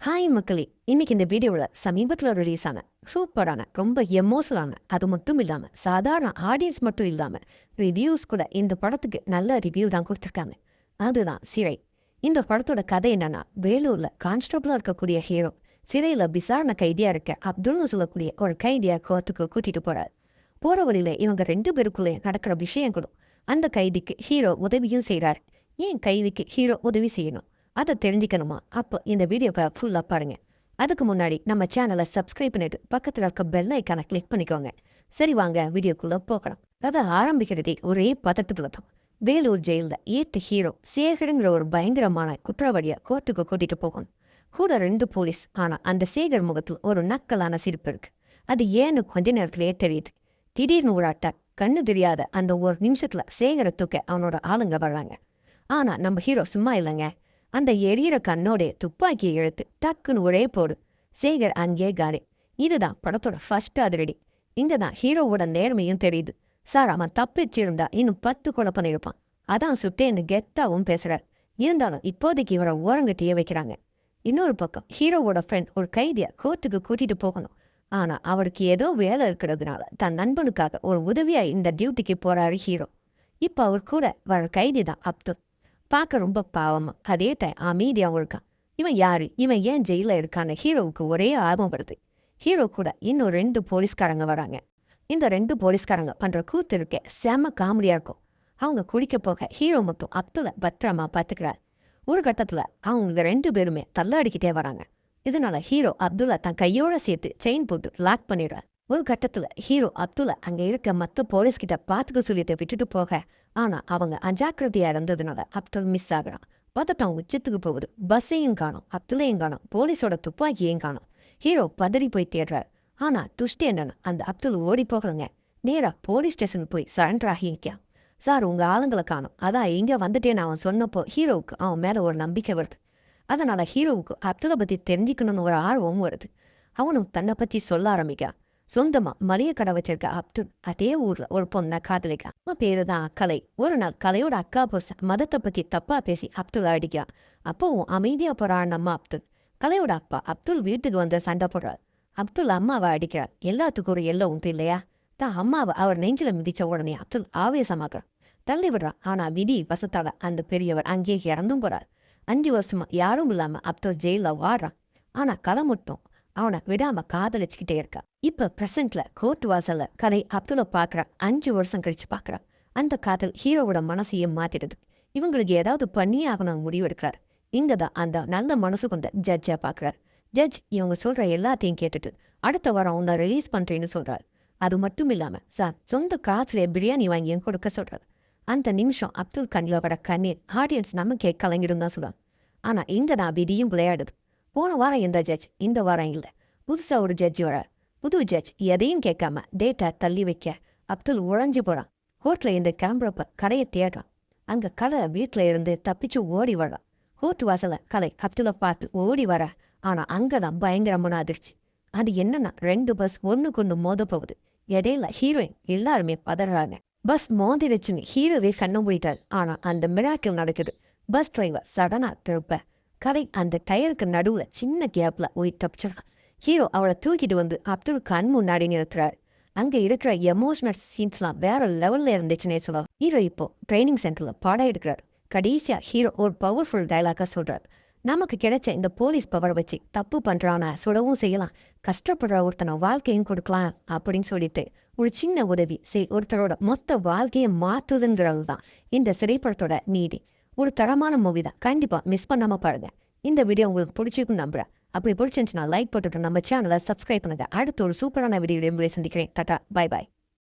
Hi மக்களே! இன்னைக்கு இந்த வீடியோவில் சமீபத்தில் ரிலீஸ் ஆன சூப்பரான ரொம்ப எமோஷனலான அது மட்டும் இல்லாமல் சாதாரண ஆடியன்ஸ் மட்டும் இல்லாமல் ரிவ்யூஸ் கூட இந்த படத்துக்கு நல்ல ரிவ்யூ தான் கொடுத்துருக்காங்க. அதுதான் சிறை. இந்த படத்தோட கதை என்னன்னா, வேலூரில் கான்ஸ்டபிளாக இருக்கக்கூடிய ஹீரோ சிறையில் விசாரணை கைதியாக இருக்க அப்துல்னு சொல்லக்கூடிய ஒரு கைதியாக கோர்ட்டுக்கு கூட்டிட்டு போறாரு. போகிற வழியில் இவங்க ரெண்டு பேருக்குள்ளே நடக்கிற விஷயங்களும் அந்த கைதிக்கு ஹீரோ உதவியும் செய்கிறார். ஏன் கைதிக்கு ஹீரோ உதவி செய்யணும் அதை தெரிஞ்சுக்கணுமா? அப்போ இந்த வீடியோவை ஃபுல்லாக பாருங்க. அதுக்கு முன்னாடி நம்ம சேனலை சப்ஸ்கிரைப் பண்ணிட்டு பக்கத்தில் இருக்க பெல் ஐக்கானை கிளிக் பண்ணிக்கோங்க. சரி, வாங்க வீடியோக்குள்ளே போகலாம். அதை ஆரம்பிக்கிறதே ஒரே பதட்டத்தில் தான். வேலூர் ஜெயிலில் 8 ஹீரோ சேகருங்கிற ஒரு பயங்கரமான குற்றவாளியை கோர்ட்டுக்கு கூட்டிட்டு போகணும். கூட 2 போலீஸ். ஆனால் அந்த சேகர் முகத்தில் ஒரு நக்கலான சிரிப்பு இருக்கு. அது ஏன்னு கொஞ்ச நேரத்திலேயே தெரியுது. திடீர்னு ஒரு அட்டாக். கண்ணு தெரியாத அந்த ஒரு நிமிஷத்தில் சேகரை தூக்க அவனோட ஆளுங்க வர்றாங்க. ஆனால் நம்ம ஹீரோ சும்மா இல்லைங்க. அந்த எரியிற கண்ணோடைய துப்பாக்கியை இழுத்து டக்குன்னு ஒரே போடு. சேகர் அங்கே காலி. இதுதான் படத்தோட ஃபர்ஸ்ட் அதிரடி. இங்கே தான் ஹீரோவோட நேர்மையும் தெரியுது. சார், அவன் தப்பிச்சிருந்தா இன்னும் 10 கொலை பண்ணியிருப்பான். அதான் சுட்டேன்னு கெத்தாவும் பேசுறார். இருந்தாலும் இப்போதைக்கு இவரை ஓரங்கட்டியே வைக்கிறாங்க. இன்னொரு பக்கம் ஹீரோவோட ஃப்ரெண்ட் ஒரு கைதியை கோர்ட்டுக்கு கூட்டிட்டு போகணும். ஆனா அவருக்கு ஏதோ வேலை இருக்கிறதுனால தன் நண்பனுக்காக ஒரு உதவியா இந்த டியூட்டிக்கு போறாரு ஹீரோ. இப்போ அவர் கூட வர கைதி தான் அப்துல். பார்க்க ரொம்ப பாவமா, அதே டைம் அமைதியாகவும் இருக்கான். இவன் யாரு, இவன் ஏன் ஜெயிலில் இருக்கான்னு ஹீரோவுக்கு ஒரே ஆர்வம் வருது. ஹீரோ கூட இன்னும் 2 போலீஸ்காரங்க வராங்க. இந்த 2 போலீஸ்காரங்க பண்ற கூத்து இருக்கே செம காமெடியா இருக்கும். அவங்க குடிக்க போக ஹீரோ மட்டும் அப்துல பத்திரமா பார்த்துக்கிறார். ஒரு கட்டத்துல அவங்க 2 பேருமே தள்ளாடிக்கிட்டே வராங்க. இதனால ஹீரோ அப்துல்லா தன் கையோட சேர்த்து செயின் போட்டு லாக் பண்ணிடுறார். ஒரு கட்டத்துல ஹீரோ அப்துல்லா அங்க இருக்க மற்ற போலீஸ்கிட்ட பார்த்துக்க சொல்லிட்டு விட்டுட்டு போக, ஆனா அவங்க அஜாக்கிரதையா இருந்ததுனால அப்துல் மிஸ் ஆகுறான். பதட்டம் உச்சத்துக்கு போகுது. பஸ்ஸையும் காணும், அப்துலையும் காணும், போலீஸோட துப்பாக்கியையும் காணும். ஹீரோ பதறி போய் தேடுறார். ஆனா டுஸ்ட் என்னன்னா, அந்த அப்துல் ஓடி போகலங்க. நேரா போலீஸ் ஸ்டேஷனுக்கு போய் சரண்டர் ஆகிக்கான். சார், உங்க ஆளுங்களை காணும், அதான் இங்க வந்துட்டேன்னு அவன் சொன்னப்போ ஹீரோவுக்கு அவன் மேல ஒரு நம்பிக்கை வருது. அதனால ஹீரோவுக்கு அப்துலை பத்தி தெரிஞ்சுக்கணும்னு ஒரு ஆர்வமும் வருது. அவனும் தன்னை பத்தி சொல்ல ஆரம்பிக்கான். சொந்தமா மளிகை கடை வச்சிருக்க அப்துல் அதே ஊர்ல ஒரு பொண்ணை காதலிக்கான். அவன் பேரு தான் கலை. ஒரு நாள் கலையோட அக்கா புருஷன் மதத்தை பத்தி தப்பா பேசி அப்துல் அடிக்கிறான். அப்போவும் அமைதியா போறான் நம்ம அப்துல். கலையோட அப்பா அப்துல் வீட்டுக்கு வந்து சண்டை போடுறார். அப்துல் அம்மாவை அடிக்கிறார். எல்லாத்துக்கும் ஒரு எல்லை உண்டு இல்லையா? தான் அம்மாவை அவர் நெஞ்சில மிதிச்ச உடனே அப்துல் ஆவேசமாக்குறார். தள்ளி விடுறான். ஆனா விதி வசத்தால அந்த பெரியவர் அங்கே இறந்தும் போறார். 5 வருஷமா யாரும் இல்லாம அப்துல் ஜெயில வாடுறான். ஆனா கலை மட்டும் அவனை விடாம காதலிச்சுக்கிட்டே இருக்கா. இப்ப பிரசன்ட்ல கோர்ட் வாசல்ல கலை அப்துல்லை பாக்குறா. 5 வருஷம் கழிச்சு பாக்குறா. அந்த காதல் ஹீரோவோட மனசையும் மாத்திடுது. இவங்களுக்கு ஏதாவது பண்ணியே ஆகணும் முடிவு எடுக்கிறார். இங்கதான் அந்த நல்ல மனசு கொண்ட ஜட்ஜா பாக்குறார். ஜட்ஜ் இவங்க சொல்ற எல்லாத்தையும் கேட்டுட்டு அடுத்த வாரம் உன்னை ரிலீஸ் பண்றேன்னு சொல்றாரு. அது மட்டும் இல்லாம சார் சொந்த காசுல பிரியாணி வாங்கியும் கொடுக்க சொல்றாரு. அந்த நிமிஷம் அப்துல் கண்ணில் வர கண்ணீர் ஆடியன்ஸ் நமக்கே கலங்கிடும் தான் சொல்லுவாங்க. ஆனா இங்கதான் விதியும் விளையாடுது. போன வாரம் இந்த ஜட்ஜ், இந்த வாரம் இல்லை. புதுசா ஒரு ஜட்ஜ் வரார். புது ஜட்ஜ் எதையும் கேட்காம டேட்டா தள்ளி வைக்க அப்துல் உழைஞ்சு போறான். கோர்ட்ல இருந்து கிளம்புறப்ப கலையை தேடுறான். அங்க கலை வீட்டுல இருந்து தப்பிச்சு ஓடி வர்றான். கோர்ட் வாசல கலை அப்துலை பார்த்து ஓடி வர. ஆனா அங்கதான் பயங்கரமான அதிர்ச்சி. அது என்னன்னா 2 பஸ் ஒண்ணுக்கு மோத போகுது. இடையில ஹீரோயின் எல்லாருமே பதறாங்க. பஸ் மோதிருச்சுன்னு ஹீரோவே கண்ணு மூடிட்டார். ஆனா அந்த மிராக்கிள் நடக்குது. பஸ் டிரைவர் சடனா திருப்ப கலை அந்த டயருக்கு நடுவுல சின்ன கேப்ல போய் தப்பிச்சிடறான். ஹீரோ அவளை தூக்கிட்டு வந்து அப்துல் கண் முன்னாடி நிறுத்துறாரு. அங்க இருக்கிற எமோஷனல் சீன்ஸ்லாம் வேற லெவல்ல இருந்துச்சுன்னே சொல்லலாம். ஹீரோ இப்போ ட்ரைனிங் சென்டர்ல பாடம் எடுக்கிறார். கடைசியா ஹீரோ ஒரு பவர்ஃபுல் டைலாக்கா சொல்றாரு. நமக்கு கிடைச்ச இந்த போலீஸ் பவர் வச்சு தப்பு பண்றான சுடவும் செய்யலாம், கஷ்டப்படுற ஒருத்தனை வாழ்க்கையும் கொடுக்கலாம் அப்படின்னு சொல்லிட்டு ஒரு சின்ன உதவி ஒருத்தரோட மொத்த வாழ்க்கையை மாத்துதுங்கிறது தான் இந்த திரைப்படத்தோட நீதி. ஒரு தரமான மூவி தான். கண்டிப்பா மிஸ் பண்ணாம பாருங்க. இந்த வீடியோ உங்களுக்கு பிடிச்சிருக்குன்னு நம்புறேன். அப்படி பிடிச்சிருந்துச்சுன்னா லைக் போட்டுட்டு நம்ம சேனலை சப்ஸ்கிரைப் பண்ணுங்க. அடுத்து ஒரு சூப்பரான வீடியோ சந்திக்கிறேன். Tata, bye bye.